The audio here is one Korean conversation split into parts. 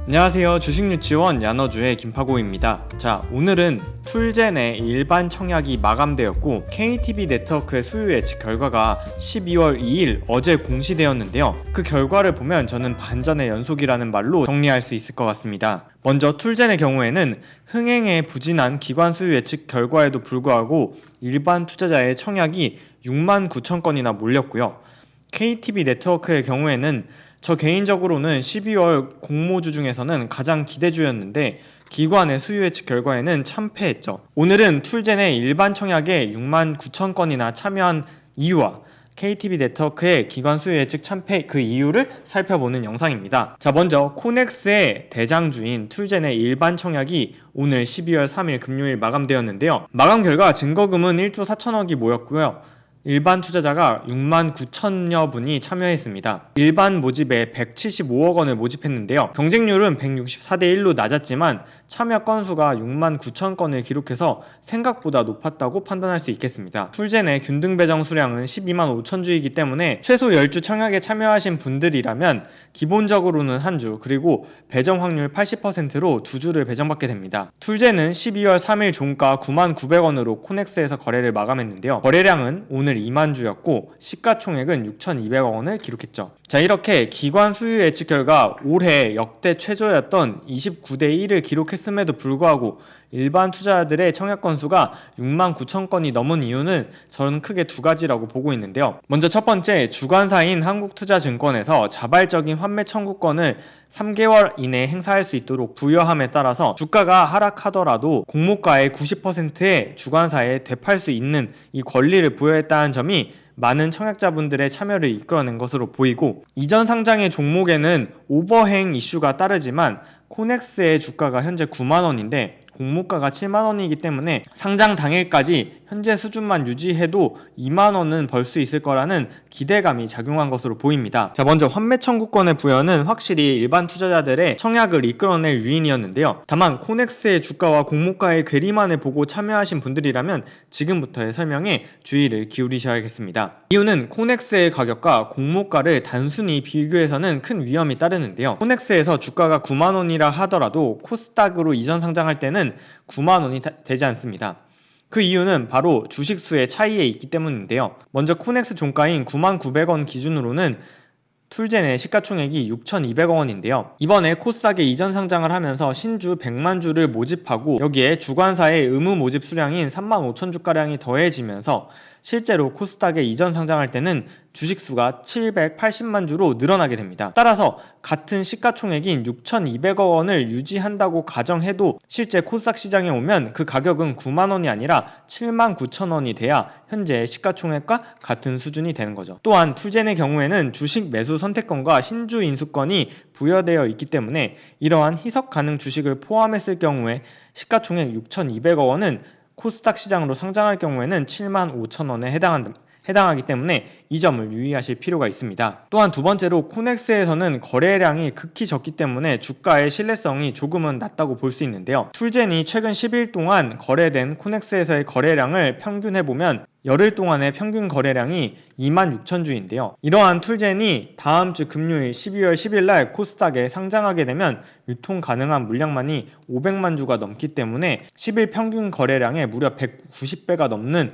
안녕하세요. 주식유치원 야너주의 김파고입니다. 자, 오늘은 툴젠의 일반 청약이 마감되었고 KTB 네트워크의 수요 예측 결과가 12월 2일 어제 공시되었는데요. 그 결과를 보면 저는 반전의 연속이라는 말로 정리할 수 있을 것 같습니다. 먼저 툴젠의 경우에는 흥행에 부진한 기관 수요 예측 결과에도 불구하고 일반 투자자의 청약이 6만 9천 건이나 몰렸고요. KTB 네트워크의 경우에는 저 개인적으로는 12월 공모주 중에서는 가장 기대주였는데 기관의 수요 예측 결과에는 참패했죠. 오늘은 툴젠의 일반 청약에 6만 9천 건이나 참여한 이유와 KTB 네트워크의 기관 수요 예측 참패 그 이유를 살펴보는 영상입니다. 자, 먼저 코넥스의 대장주인 툴젠의 일반 청약이 오늘 12월 3일 금요일 마감되었는데요. 마감 결과 증거금은 1조 4천억이 모였고요. 일반 투자자가 6만 9천여 분이 참여했습니다. 일반 모집에 175억 원을 모집했는데요. 경쟁률은 164대 1로 낮았지만 참여 건수가 6만 9천 건을 기록해서 생각보다 높았다고 판단할 수 있겠습니다. 툴젠의 균등 배정 수량은 12만 5천 주이기 때문에 최소 10주 청약에 참여하신 분들이라면 기본적으로는 한 주, 그리고 배정 확률 80%로 2주를 배정받게 됩니다. 툴젠은 12월 3일 종가 9만 900원으로 코넥스에서 거래를 마감했는데요. 거래량은 오늘 2만 주였고 시가총액은 6,200억 원을 기록했죠. 자, 이렇게 기관 수요 예측 결과 올해 역대 최저였던 29대 1을 기록했음에도 불구하고 일반 투자자들의 청약 건수가 6만 9천 건이 넘은 이유는 저는 크게 두 가지라고 보고 있는데요. 먼저 첫 번째, 주관사인 한국투자증권에서 자발적인 환매 청구권을 3개월 이내에 행사할 수 있도록 부여함에 따라서 주가가 하락하더라도 공모가의 90%의 주관사에 되팔 수 있는 이 권리를 부여했다는 점이 많은 청약자분들의 참여를 이끌어낸 것으로 보이고, 이전 상장의 종목에는 오버행 이슈가 따르지만 코넥스의 주가가 현재 9만원인데 공모가가 7만원이기 때문에 상장 당일까지 현재 수준만 유지해도 2만원은 벌 수 있을 거라는 기대감이 작용한 것으로 보입니다. 자, 먼저 환매 청구권의 부여는 확실히 일반 투자자들의 청약을 이끌어낼 유인이었는데요. 다만 코넥스의 주가와 공모가의 괴리만을 보고 참여하신 분들이라면 지금부터의 설명에 주의를 기울이셔야겠습니다. 이유는 코넥스의 가격과 공모가를 단순히 비교해서는 큰 위험이 따르는데요. 코넥스에서 주가가 9만원이라 하더라도 코스닥으로 이전 상장할 때는 9만원이 되지 않습니다. 그 이유는 바로 주식수의 차이에 있기 때문인데요. 먼저 코넥스 종가인 9만 900원 기준으로는 툴젠의 시가총액이 6,200억 원인데요. 이번에 코스닥에 이전 상장을 하면서 신주 100만 주를 모집하고 여기에 주관사의 의무 모집 수량인 3만 5천 주가량이 더해지면서 실제로 코스닥에 이전 상장할 때는 주식수가 780만 주로 늘어나게 됩니다. 따라서 같은 시가총액인 6,200억 원을 유지한다고 가정해도 실제 코스닥 시장에 오면 그 가격은 9만 원이 아니라 7만 9천 원이 돼야 현재 시가총액과 같은 수준이 되는 거죠. 또한 툴젠의 경우에는 주식 매수 선택권과 신주 인수권이 부여되어 있기 때문에 이러한 희석 가능 주식을 포함했을 경우에 시가총액 6,200억 원은 코스닥 시장으로 상장할 경우에는 7만 5천 원에 해당하기 때문에 이 점을 유의하실 필요가 있습니다. 또한 두 번째로 코넥스에서는 거래량이 극히 적기 때문에 주가의 신뢰성이 조금은 낮다고 볼 수 있는데요. 툴젠이 최근 10일 동안 거래된 코넥스에서의 거래량을 평균해보면 열흘 동안의 평균 거래량이 2만 6천 주인데요. 이러한 툴젠이 다음 주 금요일 12월 10일 날 코스닥에 상장하게 되면 유통 가능한 물량만이 500만 주가 넘기 때문에 10일 평균 거래량의 무려 190배가 넘는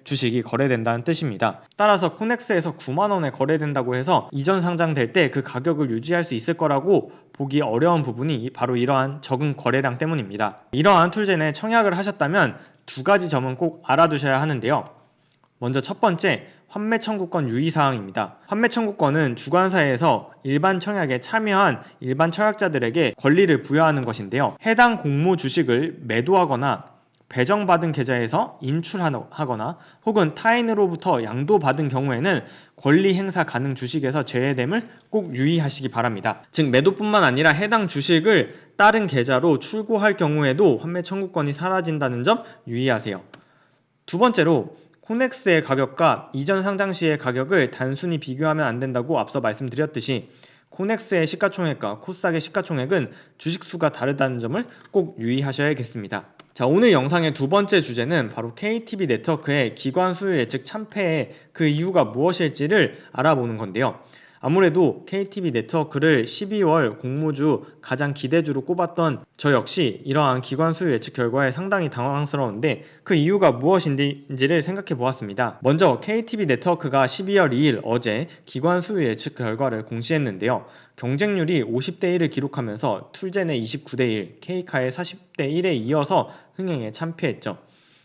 주식이 거래된다는 뜻입니다. 따라서 코넥스에서 9만 원에 거래된다고 해서 이전 상장될 때 그 가격을 유지할 수 있을 거라고 보기 어려운 부분이 바로 이러한 적은 거래량 때문입니다. 이러한 툴젠에 청약을 하셨다면 두 가지 점은 꼭 알아두셔야 하는데요. 먼저 첫 번째, 환매 청구권 유의사항입니다. 환매 청구권은 주관사에서 일반 청약에 참여한 일반 청약자들에게 권리를 부여하는 것인데요. 해당 공모 주식을 매도하거나 배정받은 계좌에서 인출하거나 혹은 타인으로부터 양도받은 경우에는 권리 행사 가능 주식에서 제외됨을 꼭 유의하시기 바랍니다. 즉 매도뿐만 아니라 해당 주식을 다른 계좌로 출고할 경우에도 환매 청구권이 사라진다는 점 유의하세요. 두 번째로, 코넥스의 가격과 이전 상장 시의 가격을 단순히 비교하면 안 된다고 앞서 말씀드렸듯이 코넥스의 시가총액과 코스닥의 시가총액은 주식수가 다르다는 점을 꼭 유의하셔야겠습니다. 자, 오늘 영상의 두 번째 주제는 바로 KTB 네트워크의 기관 수요 예측 참패의 그 이유가 무엇일지를 알아보는 건데요. 아무래도 KTB 네트워크를 12월 공모주 가장 기대주로 꼽았던 저 역시 이러한 기관 수요 예측 결과에 상당히 당황스러운데 그 이유가 무엇인지를 생각해 보았습니다. 먼저 KTB 네트워크가 12월 2일 어제 기관 수요 예측 결과를 공시했는데요. 경쟁률이 50대 1을 기록하면서 툴젠의 29대 1, K카의 40대 1에 이어서 흥행에 참패했죠.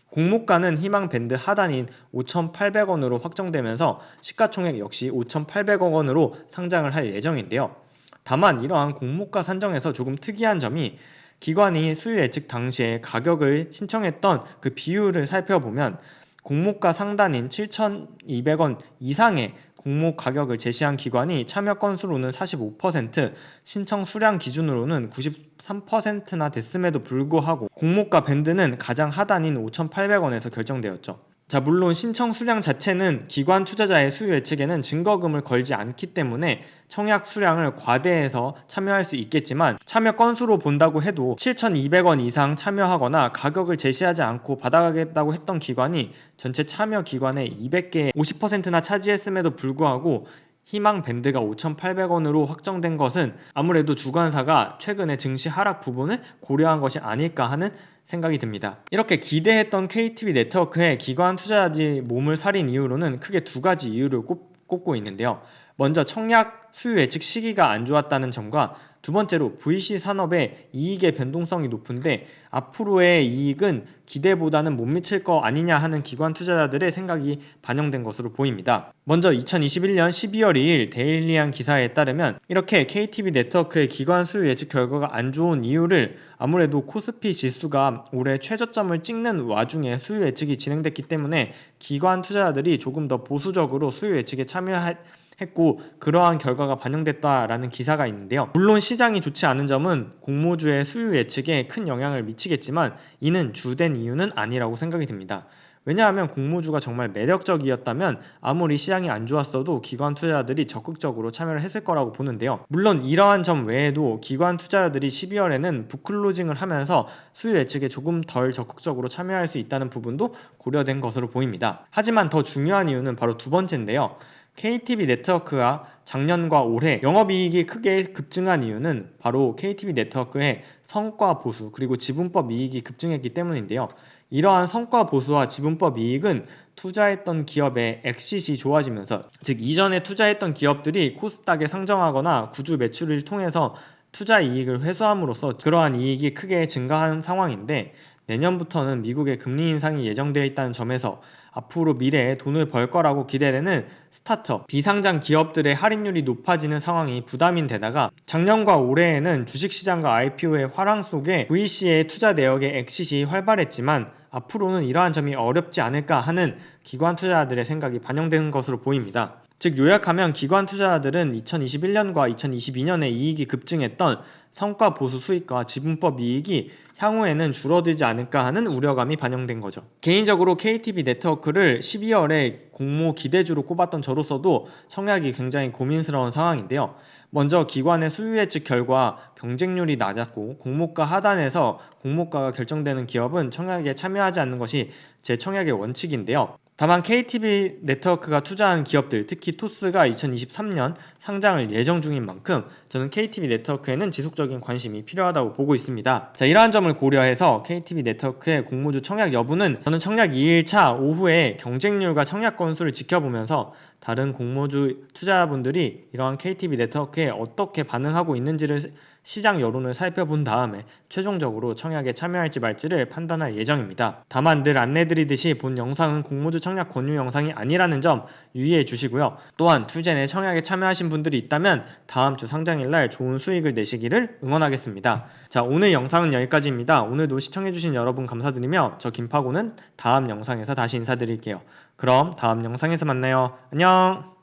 공모가는 희망 밴드 하단인 5,800원으로 확정되면서 시가총액 역시 5,800억 원으로 상장을 할 예정인데요. 다만 이러한 공모가 산정에서 조금 특이한 점이 기관이 수요 예측 당시에 가격을 신청했던 그 비율을 살펴보면 공모가 상단인 7,200원 이상의 공모 가격을 제시한 기관이 참여 건수로는 45%, 신청 수량 기준으로는 93%나 됐음에도 불구하고 공모가 밴드는 가장 하단인 5,800원에서 결정되었죠. 자, 물론 신청 수량 자체는 기관 투자자의 수요 예측에는 증거금을 걸지 않기 때문에 청약 수량을 과대해서 참여할 수 있겠지만 참여 건수로 본다고 해도 7,200원 이상 참여하거나 가격을 제시하지 않고 받아가겠다고 했던 기관이 전체 참여 기관의 200개의 50%나 차지했음에도 불구하고 희망 밴드가 5,800원으로 확정된 것은 아무래도 주관사가 최근에 증시 하락 부분을 고려한 것이 아닐까 하는 생각이 듭니다. 이렇게 기대했던 KTB 네트워크의 기관 투자자들이 몸을 사린 이유로는 크게 두 가지 이유를 꼽고 있는데요. 먼저 청약 수요 예측 시기가 안 좋았다는 점과 두 번째로 VC 산업의 이익의 변동성이 높은데 앞으로의 이익은 기대보다는 못 미칠 거 아니냐 하는 기관 투자자들의 생각이 반영된 것으로 보입니다. 먼저 2021년 12월 2일 데일리안 기사에 따르면 이렇게 KTB 네트워크의 기관 수요 예측 결과가 안 좋은 이유를 아무래도 코스피 지수가 올해 최저점을 찍는 와중에 수요 예측이 진행됐기 때문에 기관 투자자들이 조금 더 보수적으로 수요 예측에 참여했고 그러한 결과가 반영됐다라는 기사가 있는데요. 물론 시장이 좋지 않은 점은 공모주의 수요 예측에 큰 영향을 미치겠지만 이는 주된 이유는 아니라고 생각이 듭니다. 왜냐하면 공모주가 정말 매력적이었다면 아무리 시장이 안 좋았어도 기관 투자자들이 적극적으로 참여를 했을 거라고 보는데요. 물론 이러한 점 외에도 기관 투자자들이 12월에는 북클로징을 하면서 수요 예측에 조금 덜 적극적으로 참여할 수 있다는 부분도 고려된 것으로 보입니다. 하지만 더 중요한 이유는 바로 두 번째인데요. KTB 네트워크가 작년과 올해 영업이익이 크게 급증한 이유는 바로 KTB 네트워크의 성과 보수 그리고 지분법 이익이 급증했기 때문인데요. 이러한 성과 보수와 지분법 이익은 투자했던 기업의 엑싯이 좋아지면서 즉 이전에 투자했던 기업들이 코스닥에 상장하거나 구주 매출을 통해서 투자 이익을 회수함으로써 그러한 이익이 크게 증가한 상황인데 내년부터는 미국의 금리 인상이 예정되어 있다는 점에서 앞으로 미래에 돈을 벌 거라고 기대되는 스타트업, 비상장 기업들의 할인율이 높아지는 상황이 부담인 데다가 작년과 올해에는 주식시장과 IPO의 화랑 속에 VC의 투자 내역의 엑싯이 활발했지만 앞으로는 이러한 점이 어렵지 않을까 하는 기관 투자자들의 생각이 반영되는 것으로 보입니다. 즉 요약하면 기관 투자자들은 2021년과 2022년에 이익이 급증했던 성과 보수 수익과 지분법 이익이 향후에는 줄어들지 않을까 하는 우려감이 반영된 거죠. 개인적으로 KTB 네트워크를 12월에 공모 기대주로 꼽았던 저로서도 청약이 굉장히 고민스러운 상황인데요. 먼저 기관의 수요 예측 결과 경쟁률이 낮았고 공모가 하단에서 공모가가 결정되는 기업은 청약에 참여하지 않는 것이 제 청약의 원칙인데요. 다만 KTB 네트워크가 투자한 기업들, 특히 토스가 2023년 상장을 예정 중인 만큼 저는 KTB 네트워크에는 지속적인 관심이 필요하다고 보고 있습니다. 자, 이러한 점을 고려해서 KTB 네트워크의 공모주 청약 여부는 저는 청약 2일차 오후에 경쟁률과 청약 건수를 지켜보면서 다른 공모주 투자자분들이 이러한 KTB 네트워크에 어떻게 반응하고 있는지를 시장 여론을 살펴본 다음에 최종적으로 청약에 참여할지 말지를 판단할 예정입니다. 다만 늘 안내드리듯이 본 영상은 공모주 청약 권유 영상이 아니라는 점 유의해 주시고요. 또한 툴젠에 청약에 참여하신 분들이 있다면 다음 주 상장일날 좋은 수익을 내시기를 응원하겠습니다. 자, 오늘 영상은 여기까지입니다. 오늘도 시청해주신 여러분 감사드리며 저 김파고는 다음 영상에서 다시 인사드릴게요. 그럼 다음 영상에서 만나요. 안녕.